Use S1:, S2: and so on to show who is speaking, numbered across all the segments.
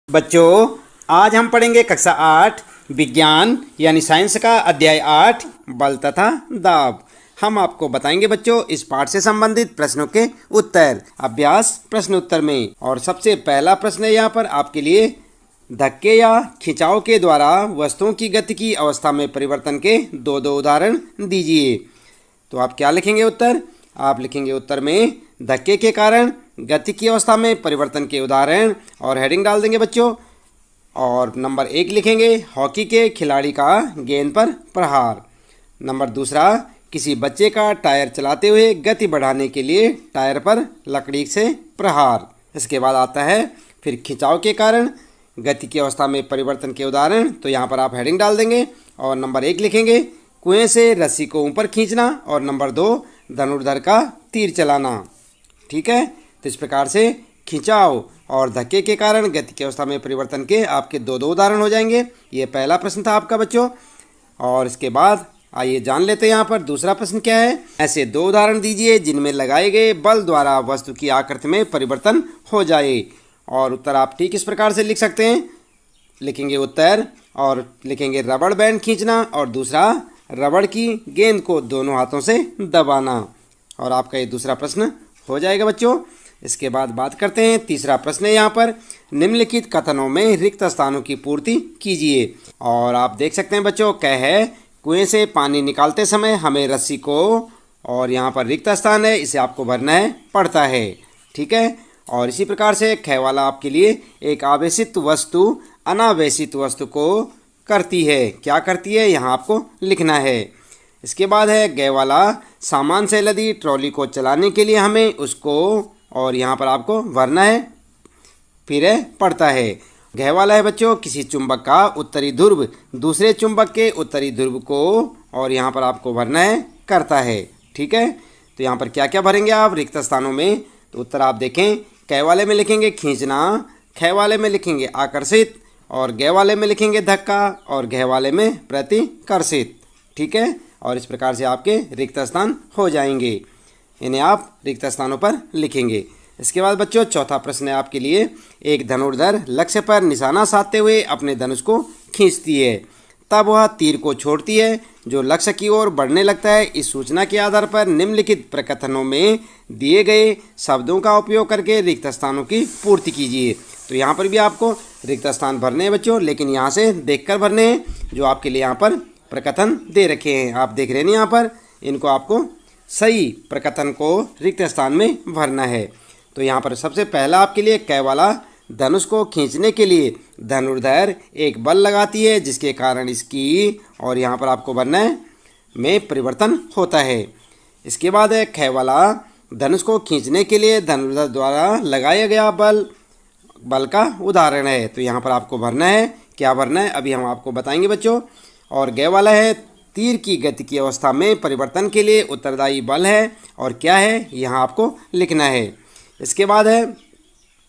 S1: बच्चों, आज हम पढ़ेंगे कक्षा 8 विज्ञान यानी साइंस का अध्याय 8 बल तथा दाब। हम आपको बताएंगे बच्चों इस पाठ से संबंधित प्रश्नों के उत्तर अभ्यास प्रश्न उत्तर में। और सबसे पहला प्रश्न है यहाँ पर आपके लिए, धक्के या खिंचाव के द्वारा वस्तुओं की गति की अवस्था में परिवर्तन के दो उदाहरण दीजिए। तो आप क्या लिखेंगे उत्तर? आप लिखेंगे उत्तर में धक्के के कारण गति की अवस्था में परिवर्तन के उदाहरण और हेडिंग डाल देंगे बच्चों। और नंबर 1 लिखेंगे हॉकी के खिलाड़ी का गेंद पर प्रहार। नंबर दूसरा, किसी बच्चे का टायर चलाते हुए गति बढ़ाने के लिए टायर पर लकड़ी से प्रहार। इसके बाद आता है फिर खिंचाव के कारण गति की अवस्था में परिवर्तन के उदाहरण। तो यहाँ पर आप हेडिंग डाल देंगे और नंबर 1 लिखेंगे कुएं से रस्सी को ऊपर खींचना और नंबर 2 धनुर्धर का तीर चलाना। ठीक है, तो इस प्रकार से खिंचाव और धक्के के कारण गति की अवस्था में परिवर्तन के आपके दो उदाहरण हो जाएंगे। ये पहला प्रश्न था आपका बच्चों। और इसके बाद आइए जान लेते हैं यहाँ पर दूसरा प्रश्न क्या है। ऐसे 2 उदाहरण दीजिए जिनमें लगाए गए बल द्वारा वस्तु की आकृति में परिवर्तन हो जाए। और उत्तर आप ठीक इस प्रकार से लिख सकते हैं। लिखेंगे उत्तर और लिखेंगे रबड़ बैंड खींचना और दूसरा रबड़ की गेंद को दोनों हाथों से दबाना। और आपका ये दूसरा प्रश्न हो जाएगा बच्चों। इसके बाद बात करते हैं तीसरा प्रश्न है यहाँ पर, निम्नलिखित कथनों में रिक्त स्थानों की पूर्ति कीजिए। और आप देख सकते हैं बच्चों, क्या है, कुएं से पानी निकालते समय हमें रस्सी को, और यहाँ पर रिक्त स्थान है इसे आपको भरना है पड़ता है। ठीक है, और इसी प्रकार से ख वाला आपके लिए एक आवेशित वस्तु अनावेशित वस्तु को करती है। क्या करती है यहाँ आपको लिखना है। इसके बाद है ग वाला, सामान से लदी ट्रॉली को चलाने के लिए हमें उसको, और यहाँ पर आपको भरना है फिर पड़ता है। घ वाला है बच्चों, किसी चुंबक का उत्तरी ध्रुव दूसरे चुंबक के उत्तरी ध्रुव को, और यहाँ पर आपको भरना है करता है। ठीक है, तो यहाँ पर क्या क्या भरेंगे आप रिक्त स्थानों में। तो उत्तर आप देखें, क वाले में लिखेंगे खींचना, ख वाले में लिखेंगे आकर्षित, और ग वाले में लिखेंगे धक्का, और घ वाले में प्रतिकर्षित। ठीक है, और इस प्रकार से आपके रिक्त स्थान हो जाएंगे। इन्हें आप रिक्त स्थानों पर लिखेंगे। इसके बाद बच्चों चौथा प्रश्न है आपके लिए, एक धनुर्धर लक्ष्य पर निशाना साधते हुए अपने धनुष को खींचती है, तब वह तीर को छोड़ती है जो लक्ष्य की ओर बढ़ने लगता है। इस सूचना के आधार पर निम्नलिखित प्रकथनों में दिए गए शब्दों का उपयोग करके रिक्त स्थानों की पूर्ति कीजिए। तो यहाँ पर भी आपको रिक्त स्थान भरने हैं बच्चों, लेकिन यहाँ से देखकर भरने हैं जो आपके लिए यहाँ पर प्रकथन दे रखे हैं। आप देख रहे हैं यहाँ पर, इनको आपको सही प्रकथन को रिक्त स्थान में भरना है। तो यहाँ पर सबसे पहला आपके लिए क वाला, धनुष को खींचने के लिए धनुर्धर एक बल लगाती है जिसके कारण इसकी, और यहाँ पर आपको भरना है में परिवर्तन होता है। इसके बाद है ख वाला, धनुष को खींचने के लिए धनुर्धर द्वारा लगाया गया बल का उदाहरण है। तो यहाँ पर आपको भरना है, क्या भरना है अभी हम आपको बताएंगे बच्चों। और ग वाला है, तीर की गति की अवस्था में परिवर्तन के लिए उत्तरदायी बल है, और क्या है यहाँ आपको लिखना है। इसके बाद है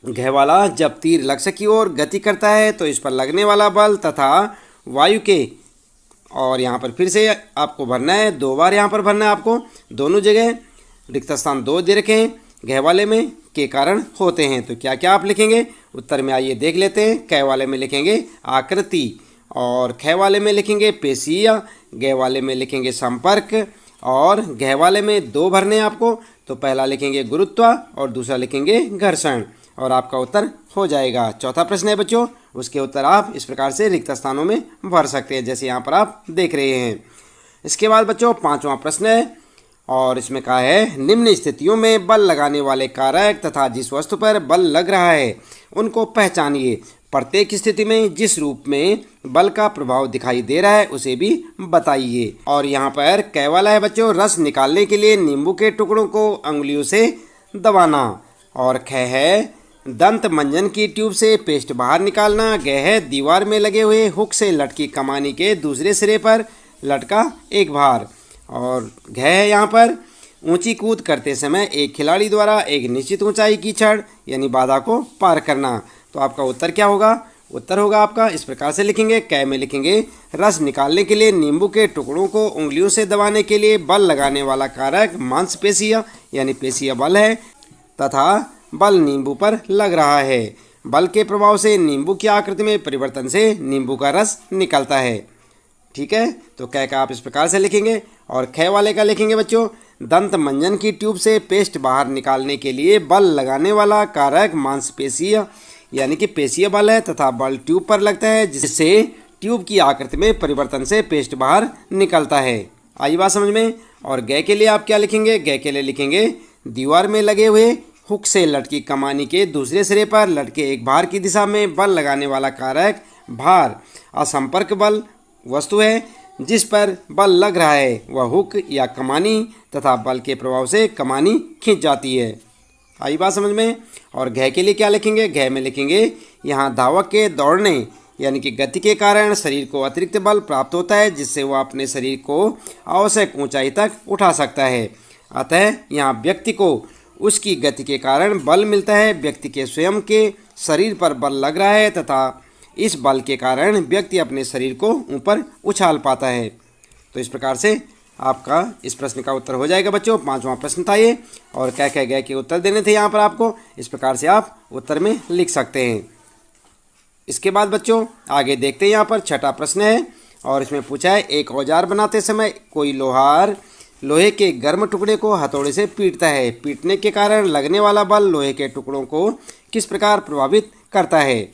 S1: घ वाला, जब तीर लक्ष्य की ओर गति करता है तो इस पर लगने वाला बल तथा वायु के, और यहाँ पर फिर से आपको भरना है 2 बार, यहाँ पर भरना है आपको दोनों जगह। रिक्त स्थान 2 दे रखे हैं, घ वाले में के कारण होते हैं। तो क्या क्या आप लिखेंगे उत्तर में आइए देख लेते हैं। क वाले में लिखेंगे आकृति, और ख वाले में लिखेंगे पेशीय, ग वाले में लिखेंगे संपर्क, और घ वाले में 2 भरने आपको। तो पहला लिखेंगे गुरुत्व और दूसरा लिखेंगे घर्षण, और आपका उत्तर हो जाएगा। चौथा प्रश्न है बच्चों, उसके उत्तर आप इस प्रकार से रिक्त स्थानों में भर सकते हैं जैसे यहाँ पर आप देख रहे हैं। इसके बाद बच्चों 5वां प्रश्न है, और इसमें कहा है निम्न स्थितियों में बल लगाने वाले कारक तथा जिस वस्तु पर बल लग रहा है उनको पहचानिए। प्रत्येक स्थिति में जिस रूप में बल का प्रभाव दिखाई दे रहा है उसे भी बताइए। और यहाँ पर क वाला है बच्चों, रस निकालने के लिए नींबू के टुकड़ों को अंगुलियों से दबाना, और ख है दंत मंजन की ट्यूब से पेस्ट बाहर निकालना, ग है दीवार में लगे हुए हुक से लटकी कमानी के दूसरे सिरे पर लटका एक भार, और घ है यहाँ पर ऊंची कूद करते समय एक खिलाड़ी द्वारा एक निश्चित ऊंचाई की छड़ यानी बाधा को पार करना। तो आपका उत्तर क्या होगा? उत्तर होगा आपका इस प्रकार से लिखेंगे। क में लिखेंगे रस निकालने के लिए नींबू के टुकड़ों को उंगलियों से दबाने के लिए बल लगाने वाला कारक मांसपेशिया यानी पेशीय बल है, तथा बल नींबू पर लग रहा है। बल के प्रभाव से नींबू की आकृति में परिवर्तन से नींबू का रस निकलता है। ठीक है, तो क का आप इस प्रकार से लिखेंगे और ख वाले का लिखेंगे बच्चों, दंत मंजन की ट्यूब से पेस्ट बाहर निकालने के लिए बल लगाने वाला कारक मांसपेशीय यानी कि पेशीय बल है तथा बल ट्यूब पर लगता है जिससे ट्यूब की आकृति में परिवर्तन से पेस्ट बाहर निकलता है। आई बात समझ में। और ग के लिए आप क्या लिखेंगे, ग के लिए लिखेंगे दीवार में लगे हुए हुक से लटकी कमानी के दूसरे सिरे पर लटके एक भार की दिशा में बल लगाने वाला कारक भार असंपर्क बल वस्तु है जिस पर बल लग रहा है वह हुक या कमानी तथा बल के प्रभाव से कमानी खींच जाती है। आई बात समझ में। और घ के लिए क्या लिखेंगे, घ में लिखेंगे यहाँ धावक के दौड़ने यानी कि गति के कारण शरीर को अतिरिक्त बल प्राप्त होता है जिससे वह अपने शरीर को आवश्यक ऊंचाई तक उठा सकता है। अतः यहाँ व्यक्ति को उसकी गति के कारण बल मिलता है, व्यक्ति के स्वयं के शरीर पर बल लग रहा है तथा इस बल के कारण व्यक्ति अपने शरीर को ऊपर उछाल पाता है। तो इस प्रकार से आपका इस प्रश्न का उत्तर हो जाएगा बच्चों। 5वां प्रश्न था ये और क्या क्या गए के उत्तर देने थे यहाँ पर आपको, इस प्रकार से आप उत्तर में लिख सकते हैं। इसके बाद बच्चों आगे देखते हैं, यहाँ पर 6ठा प्रश्न है और इसमें पूछा है एक औजार बनाते समय कोई लोहार लोहे के गर्म टुकड़े को हथौड़े से पीटता है, पीटने के कारण लगने वाला बल लोहे के टुकड़ों को किस प्रकार प्रभावित करता है।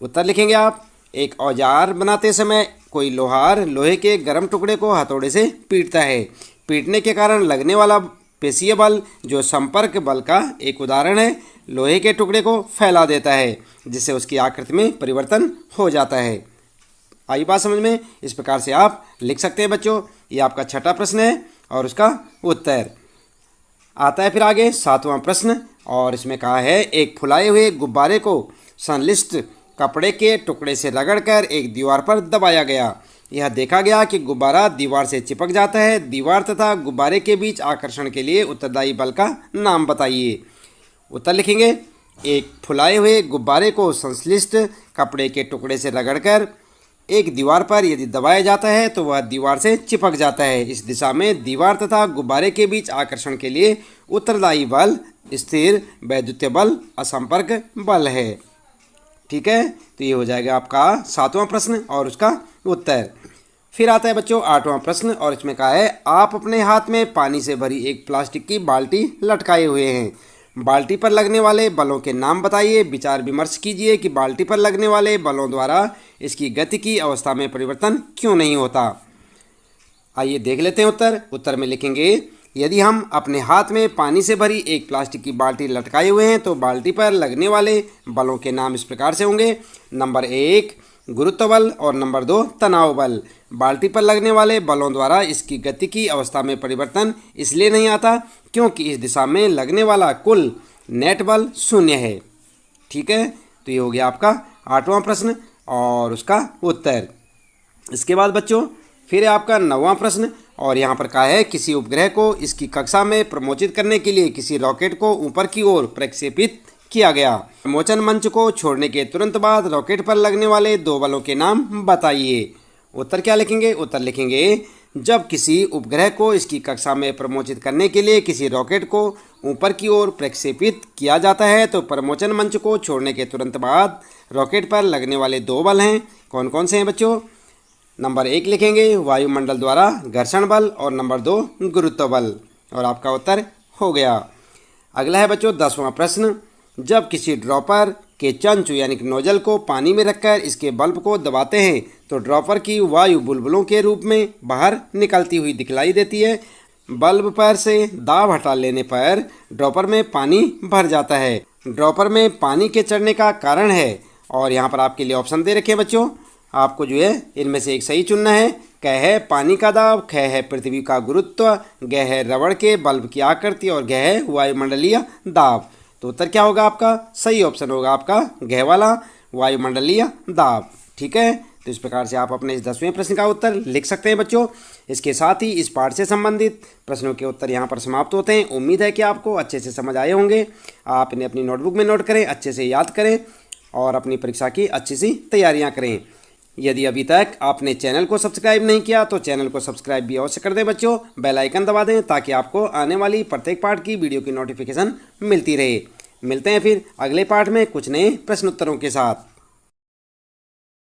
S1: उत्तर लिखेंगे आप, एक औजार बनाते समय कोई लोहार लोहे के गर्म टुकड़े को हथौड़े से पीटता है, पीटने के कारण लगने वाला पेशीय बल जो संपर्क बल का एक उदाहरण है लोहे के टुकड़े को फैला देता है जिससे उसकी आकृति में परिवर्तन हो जाता है। आई बात समझ में। इस प्रकार से आप लिख सकते हैं बच्चों। ये आपका 6ठा प्रश्न है और उसका उत्तर आता है। फिर आगे 7वां प्रश्न और इसमें कहा है एक फुलाए हुए गुब्बारे को संश्लिष्ट कपड़े के टुकड़े से रगड़कर एक दीवार पर दबाया गया। यह देखा गया कि गुब्बारा दीवार से चिपक जाता है। दीवार तथा गुब्बारे के बीच आकर्षण के लिए उत्तरदायी बल का नाम बताइए। उत्तर लिखेंगे एक फुलाए हुए गुब्बारे को संश्लिष्ट कपड़े के टुकड़े से रगड़कर एक दीवार पर यदि दबाया जाता है तो वह दीवार से चिपक जाता है। इस दिशा में दीवार तथा गुब्बारे के बीच आकर्षण के लिए उत्तरदायी बल स्थिर वैद्युतीय बल असंपर्क बल है। ठीक है, तो ये हो जाएगा आपका 7वां प्रश्न और उसका उत्तर। फिर आता है बच्चों 8वां प्रश्न और इसमें कहा है आप अपने हाथ में पानी से भरी एक प्लास्टिक की बाल्टी लटकाए हुए हैं। बाल्टी पर लगने वाले बलों के नाम बताइए। विचार विमर्श कीजिए कि बाल्टी पर लगने वाले बलों द्वारा इसकी गति की अवस्था में परिवर्तन क्यों नहीं होता। आइए देख लेते हैं उत्तर। उत्तर में लिखेंगे यदि हम अपने हाथ में पानी से भरी एक प्लास्टिक की बाल्टी लटकाए हुए हैं तो बाल्टी पर लगने वाले बलों के नाम इस प्रकार से होंगे। नंबर 1 गुरुत्व बल और नंबर 2 तनाव बल। बाल्टी पर लगने वाले बलों द्वारा इसकी गति की अवस्था में परिवर्तन इसलिए नहीं आता क्योंकि इस दिशा में लगने वाला कुल नेट बल 0 है। ठीक है, तो ये हो गया आपका 8वां प्रश्न और उसका उत्तर। इसके बाद बच्चों फिर है आपका 9वां प्रश्न और यहाँ पर कहा है किसी उपग्रह को इसकी कक्षा में प्रमोचित करने के लिए किसी रॉकेट को ऊपर की ओर प्रक्षेपित किया गया। प्रमोचन मंच को छोड़ने के तुरंत बाद रॉकेट पर लगने वाले 2 बलों के नाम बताइए। उत्तर क्या लिखेंगे, उत्तर लिखेंगे जब किसी उपग्रह को इसकी कक्षा में प्रमोचित करने के लिए किसी रॉकेट को ऊपर की ओर प्रक्षेपित किया जाता है तो प्रमोचन मंच को छोड़ने के तुरंत बाद रॉकेट पर लगने वाले 2 बल हैं। कौन कौन से हैं बच्चों। नंबर 1 लिखेंगे वायुमंडल द्वारा घर्षण बल और नंबर 2 गुरुत्व बल और आपका उत्तर हो गया। अगला है बच्चों 10वां प्रश्न जब किसी ड्रॉपर के चंचु यानी कि नोजल को पानी में रखकर इसके बल्ब को दबाते हैं तो ड्रॉपर की वायु बुलबुलों के रूप में बाहर निकलती हुई दिखलाई देती है। बल्ब पर से दाब हटा लेने पर ड्रॉपर में पानी भर जाता है। ड्रॉपर में पानी के चढ़ने का कारण है और यहाँ पर आपके लिए ऑप्शन दे रखे हैं बच्चों। आपको जो है इनमें से एक सही चुनना है। क है पानी का दाब, ख है पृथ्वी का गुरुत्व, ग है रबड़ के बल्ब की आकृति और घ है वायुमंडलीय दाब। तो उत्तर क्या होगा आपका, सही ऑप्शन होगा आपका घ वाला वायुमंडलीय दाब। ठीक है, तो इस प्रकार से आप अपने इस 10वें प्रश्न का उत्तर लिख सकते हैं बच्चों। इसके साथ ही इस पाठ से संबंधित प्रश्नों के उत्तर यहाँ पर समाप्त होते हैं। उम्मीद है कि आपको अच्छे से समझ आए होंगे। आप इन्हें अपनी नोटबुक में नोट करें, अच्छे से याद करें और अपनी परीक्षा की अच्छी सी तैयारियाँ करें। यदि अभी तक आपने चैनल को सब्सक्राइब नहीं किया तो चैनल को सब्सक्राइब भी अवश्य कर दें बच्चों। बेल आइकन दबा दें ताकि आपको आने वाली प्रत्येक पाठ की वीडियो की नोटिफिकेशन मिलती रहे। मिलते हैं फिर अगले पाठ में कुछ नए प्रश्न उत्तरों के साथ।